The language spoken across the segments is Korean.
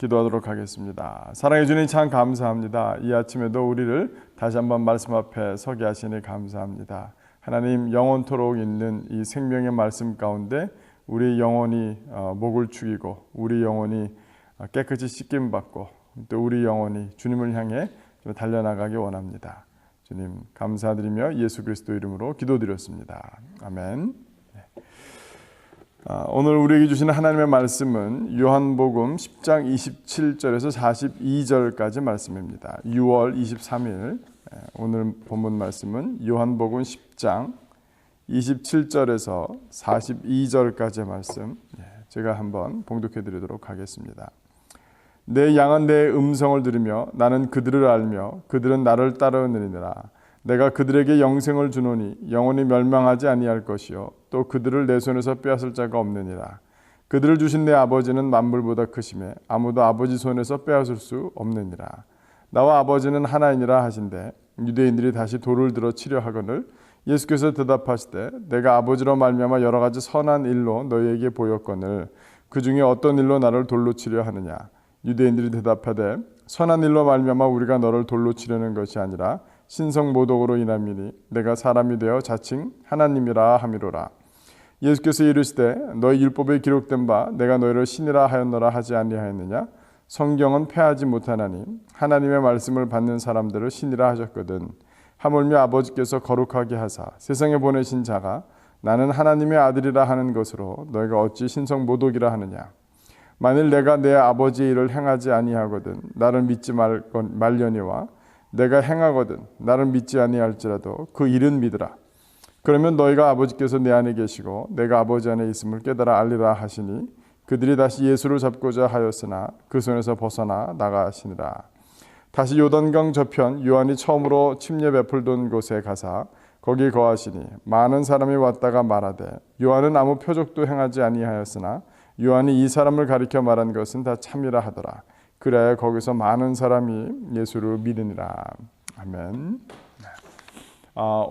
기도하도록 하겠습니다. 사랑해 주님 참 감사합니다. 이 아침에도 우리를 다시 한번 말씀 앞에 서게 하시니 감사합니다. 하나님 영원토록 있는 이 생명의 말씀 가운데 우리 영혼이 목을 축이고 우리 영혼이 깨끗이 씻김 받고 또 우리 영혼이 주님을 향해 달려나가기 원합니다. 주님 감사드리며 예수 그리스도 이름으로 기도드렸습니다. 아멘. 오늘 우리에게 주시는 하나님의 말씀은 요한복음 10장 27절에서 42절까지 말씀입니다. 6월 23일 오늘 본문 말씀은 요한복음 10장 27절에서 42절까지의 말씀 제가 한번 봉독해 드리도록 하겠습니다. 내 양은 내 음성을 들으며 나는 그들을 알며 그들은 나를 따르느니라. 내가 그들에게 영생을 주노니 영원히 멸망하지 아니할 것이요 또 그들을 내 손에서 빼앗을 자가 없느니라. 그들을 주신 내 아버지는 만물보다 크심에 아무도 아버지 손에서 빼앗을 수 없느니라. 나와 아버지는 하나이니라 하신대 유대인들이 다시 돌을 들어 치려 하거늘 예수께서 대답하시되 내가 아버지로 말미암아 여러 가지 선한 일로 너희에게 보였거늘 그 중에 어떤 일로 나를 돌로 치려 하느냐. 유대인들이 대답하되 선한 일로 말미암아 우리가 너를 돌로 치려는 것이 아니라 신성모독으로 인함이니 내가 사람이 되어 자칭 하나님이라 함이로라. 예수께서 이르시되 너희 율법에 기록된 바 내가 너희를 신이라 하였노라 하지 아니하였느냐. 성경은 패하지 못하나니 하나님의 말씀을 받는 사람들을 신이라 하셨거든. 하물며 아버지께서 거룩하게 하사 세상에 보내신 자가 나는 하나님의 아들이라 하는 것으로 너희가 어찌 신성모독이라 하느냐. 만일 내가 내 아버지의 일을 행하지 아니하거든 나를 믿지 말려니와 내가 행하거든 나를 믿지 아니할지라도 그 일은 믿으라. 그러면 너희가 아버지께서 내 안에 계시고 내가 아버지 안에 있음을 깨달아 알리라 하시니 그들이 다시 예수를 잡고자 하였으나 그 손에서 벗어나 나가시니라. 다시 요단강 저편 요한이 처음으로 침례 베풀던 곳에 가사 거기 거하시니 많은 사람이 왔다가 말하되 요한은 아무 표적도 행하지 아니하였으나 요한이 이 사람을 가리켜 말한 것은 다 참이라 하더라. 그래야 거기서 많은 사람이 예수를 믿으니라. 아멘.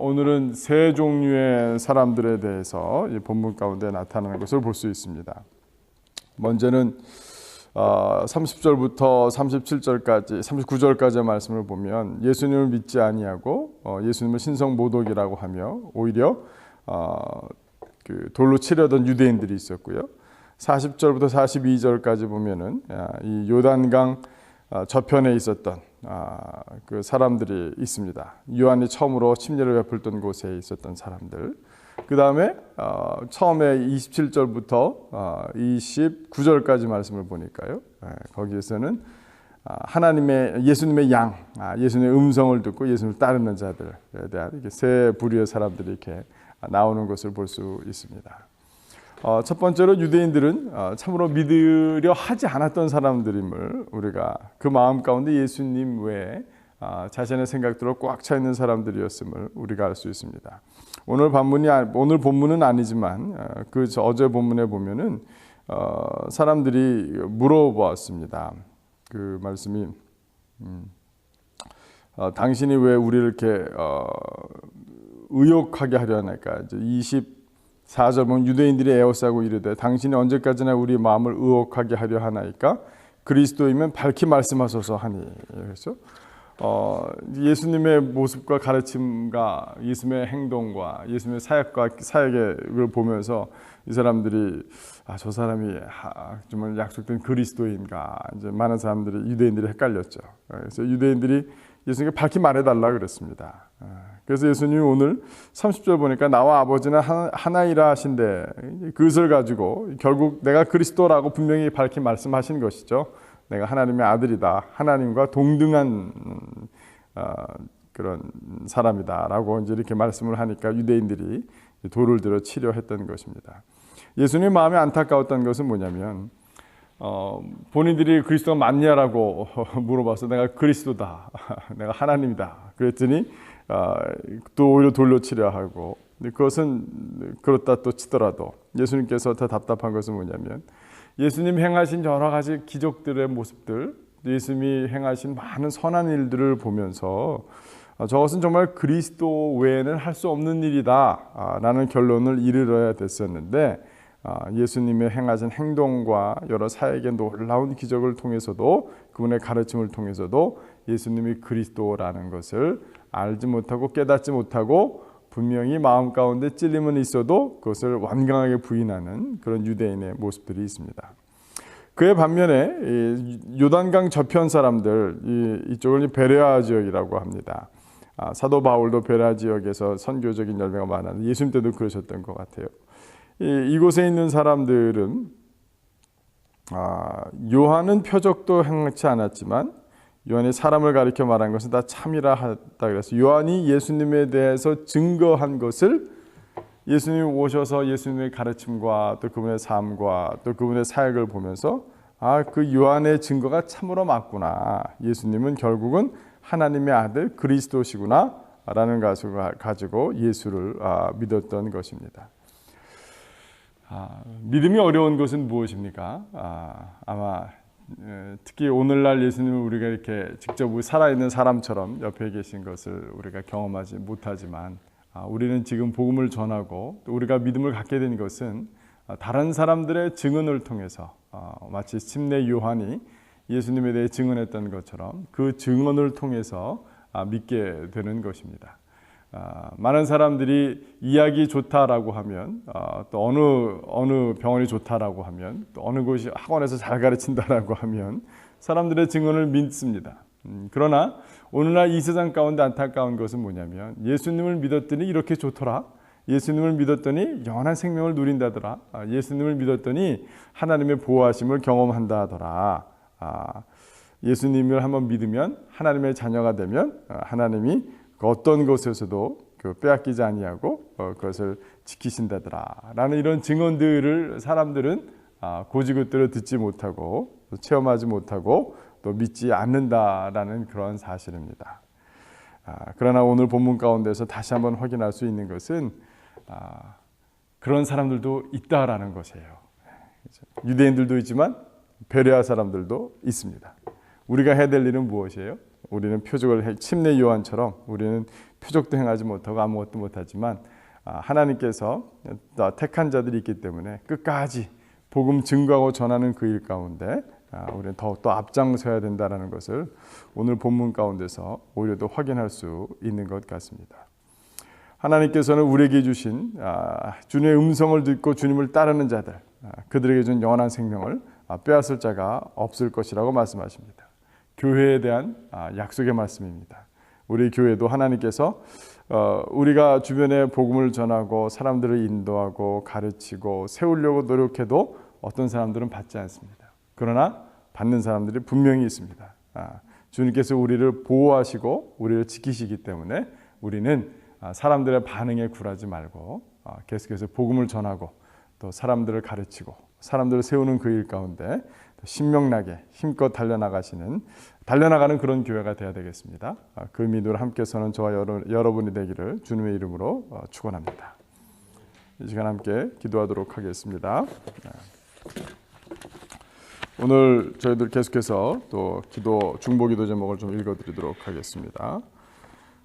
오늘은 세 종류의 사람들에 대해서 이 본문 가운데 나타나는 것을 볼 수 있습니다. 먼저는 30절부터 37절까지 39절까지의 말씀을 보면 예수님을 믿지 아니하고 예수님을 신성모독이라고 하며 오히려 돌로 치려던 유대인들이 있었고요. 40절부터 42절까지 보면은 이 요단강 저편에 있었던 그 사람들이 있습니다. 요한이 처음으로 침례를 베풀던 곳에 있었던 사람들. 그 다음에 처음에 27절부터 29절까지 말씀을 보니까요. 거기에서는 하나님의 예수님의 양, 예수님의 음성을 듣고 예수님을 따르는 자들에 대한 이렇게 세 부류의 사람들이 이렇게 나오는 것을 볼 수 있습니다. 첫 번째로 유대인들은 참으로 믿으려 하지 않았던 사람들임을 우리가 그 마음 가운데 예수님 외에 자신의 생각들로 꽉 차 있는 사람들이었음을 우리가 알 수 있습니다. 오늘 본문은 아니지만 그 어제 본문에 보면은 사람들이 물어보았습니다. 그 말씀이 당신이 왜 우리를 이렇게 의욕하게 하려 하나이까. 이제 24절 보면 유대인들이 에워싸고 이르되 당신이 언제까지나 우리 마음을 의혹하게 하려 하나이까. 그리스도이면 밝히 말씀하소서 하니. 그래서 예수님의 모습과 가르침과 예수님의 행동과 예수님의 사역을 보면서 이 사람들이 저 사람이 정말 약속된 그리스도인가. 이제 많은 사람들이 유대인들이 헷갈렸죠. 그래서 유대인들이 예수님께 밝히 말해달라 그랬습니다. 그래서 예수님이 오늘 30절 보니까 나와 아버지는 하나이라 하신데 그것을 가지고 결국 내가 그리스도라고 분명히 밝히 말씀하신 것이죠. 내가 하나님의 아들이다. 하나님과 동등한 그런 사람이다라고 이제 이렇게 말씀을 하니까 유대인들이 돌을 들어 치려 했던 것입니다. 예수님 마음에 안타까웠던 것은 뭐냐면 본인들이 그리스도가 맞냐라고 물어봐서 내가 그리스도다. 내가 하나님이다. 그랬더니 또 오히려 돌로 치려 하고 그것은 그렇다 또 치더라도 예수님께서 더 답답한 것은 뭐냐면 예수님 행하신 여러 가지 기적들의 모습들 예수님이 행하신 많은 선한 일들을 보면서 저것은 정말 그리스도 외에는 할 수 없는 일이다 라는 결론을 이르러야 됐었는데 예수님의 행하신 행동과 여러 사역의 놀라운 기적을 통해서도 그분의 가르침을 통해서도 예수님이 그리스도라는 것을 알지 못하고 깨닫지 못하고 분명히 마음 가운데 찔림은 있어도 그것을 완강하게 부인하는 그런 유대인의 모습들이 있습니다. 그의 반면에 요단강 저편 사람들, 이쪽을 베레아 지역이라고 합니다. 사도 바울도 베레아 지역에서 선교적인 열매가 많았는데 예수님 때도 그러셨던 것 같아요. 이곳에 있는 사람들은 요한은 표적도 행치 않았지만 요한이 사람을 가리켜 말한 것은 다 참이라 하다 그래서 요한이 예수님에 대해서 증거한 것을 예수님이 오셔서 예수님의 가르침과 또 그분의 삶과 또 그분의 사역을 보면서 그 요한의 증거가 참으로 맞구나. 예수님은 결국은 하나님의 아들 그리스도시구나 라는 것을 가지고 예수를 믿었던 것입니다. 믿음이 어려운 것은 무엇입니까? 아마 특히 오늘날 예수님을 우리가 이렇게 직접 살아있는 사람처럼 옆에 계신 것을 우리가 경험하지 못하지만 우리는 지금 복음을 전하고 또 우리가 믿음을 갖게 된 것은 다른 사람들의 증언을 통해서 마치 침례 요한이 예수님에 대해 증언했던 것처럼 그 증언을 통해서 믿게 되는 것입니다. 많은 사람들이 이야기 좋다라고 하면 또 어느 병원이 좋다라고 하면 또 어느 곳이 학원에서 잘 가르친다라고 하면 사람들의 증언을 믿습니다. 그러나 오늘날 이 세상 가운데 안타까운 것은 뭐냐면 예수님을 믿었더니 이렇게 좋더라. 예수님을 믿었더니 영원한 생명을 누린다더라. 예수님을 믿었더니 하나님의 보호하심을 경험한다더라. 예수님을 한번 믿으면 하나님의 자녀가 되면 하나님이 어떤 것에서도 빼앗기지 아니하고 그것을 지키신다더라 라는 이런 증언들을 사람들은 고지굿대로 듣지 못하고 또 체험하지 못하고 또 믿지 않는다라는 그런 사실입니다. 그러나 오늘 본문 가운데서 다시 한번 확인할 수 있는 것은 그런 사람들도 있다라는 것이에요. 유대인들도 있지만 베레아 사람들도 있습니다. 우리가 해야 될 일은 무엇이에요? 우리는 표적을 침례 요한처럼 우리는 표적도 행하지 못하고 아무것도 못하지만 하나님께서 택한 자들이 있기 때문에 끝까지 복음 증거하고 전하는 그 일 가운데 우리는 더욱더 앞장서야 된다는 것을 오늘 본문 가운데서 오히려 더 확인할 수 있는 것 같습니다. 하나님께서는 우리에게 주신 주님의 음성을 듣고 주님을 따르는 자들, 그들에게 준 영원한 생명을 빼앗을 자가 없을 것이라고 말씀하십니다. 교회에 대한 약속의 말씀입니다. 우리 교회도 하나님께서 우리가 주변에 복음을 전하고 사람들을 인도하고 가르치고 세우려고 노력해도 어떤 사람들은 받지 않습니다. 그러나 받는 사람들이 분명히 있습니다. 주님께서 우리를 보호하시고 우리를 지키시기 때문에 우리는 사람들의 반응에 굴하지 말고 계속해서 복음을 전하고 또 사람들을 가르치고 사람들을 세우는 그 일 가운데 신명나게 힘껏 달려나가는 그런 교회가 되어야 되겠습니다. 그 믿음으로 함께 서는 저와 여러분이 되기를 주님의 이름으로 축원합니다. 이 시간 함께 기도하도록 하겠습니다. 오늘 저희들 계속해서 또 중보기도 제목을 좀 읽어드리도록 하겠습니다.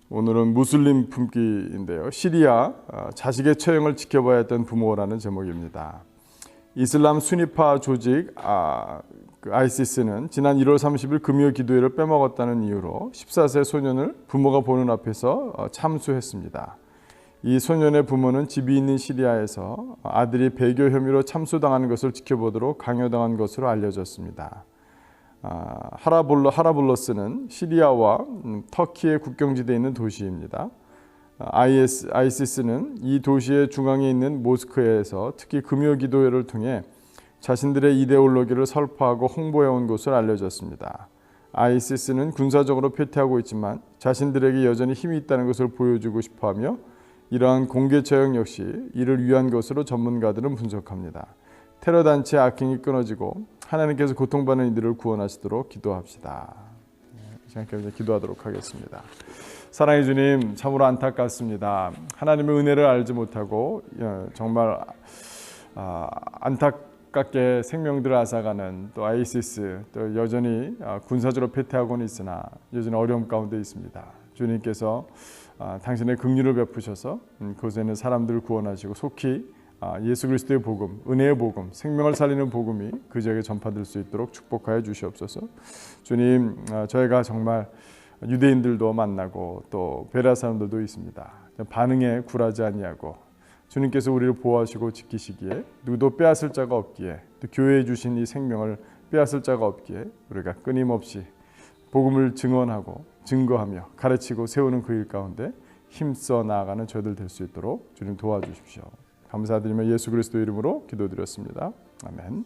오늘은 무슬림 품귀인데요. 시리아 자식의 처형을 지켜봐야 했던 부모라는 제목입니다. 이슬람 순위파 조직 ISIS는 지난 1월 30일 금요 기도회를 빼먹었다는 이유로 14세 소년을 부모가 보는 앞에서 참수했습니다. 이 소년의 부모는 집이 있는 시리아에서 아들이 배교 혐의로 참수당하는 것을 지켜보도록 강요당한 것으로 알려졌습니다. 하라블러스는 시리아와 터키의 국경지대에 있는 도시입니다. ISIS는 이 도시의 중앙에 있는 모스크에서 특히 금요 기도회를 통해 자신들의 이데올로기를 설파하고 홍보해온 것으로 알려졌습니다. ISIS는 군사적으로 패퇴하고 있지만 자신들에게 여전히 힘이 있다는 것을 보여주고 싶어하며 이러한 공개 처형 역시 이를 위한 것으로 전문가들은 분석합니다. 테러 단체의 악행이 끊어지고 하나님께서 고통받는 이들을 구원하시도록 기도합시다. 이 시간까지 기도하도록 하겠습니다. 사랑의 주님, 참으로 안타깝습니다. 하나님의 은혜를 알지 못하고 정말 안타깝게 생명들을 앗아가는 또 아이시스, 또 여전히 군사적으로 패퇴하고는 있으나 여전히 어려움 가운데 있습니다. 주님께서 당신의 긍휼을 베푸셔서 그곳에 있는 사람들을 구원하시고 속히 예수 그리스도의 복음, 은혜의 복음, 생명을 살리는 복음이 그 지역에 전파될 수 있도록 축복하여 주시옵소서. 주님, 저희가 정말 유대인들도 만나고 또 베레아 사람들도 있습니다. 반응에 굴하지 아니하고 주님께서 우리를 보호하시고 지키시기에 누구도 빼앗을 자가 없기에, 또 교회에 주신 이 생명을 빼앗을 자가 없기에 우리가 끊임없이 복음을 증언하고 증거하며 가르치고 세우는 그 일 가운데 힘써 나아가는 저희들 될 수 있도록 주님 도와주십시오. 감사드리며 예수 그리스도 이름으로 기도드렸습니다. 아멘.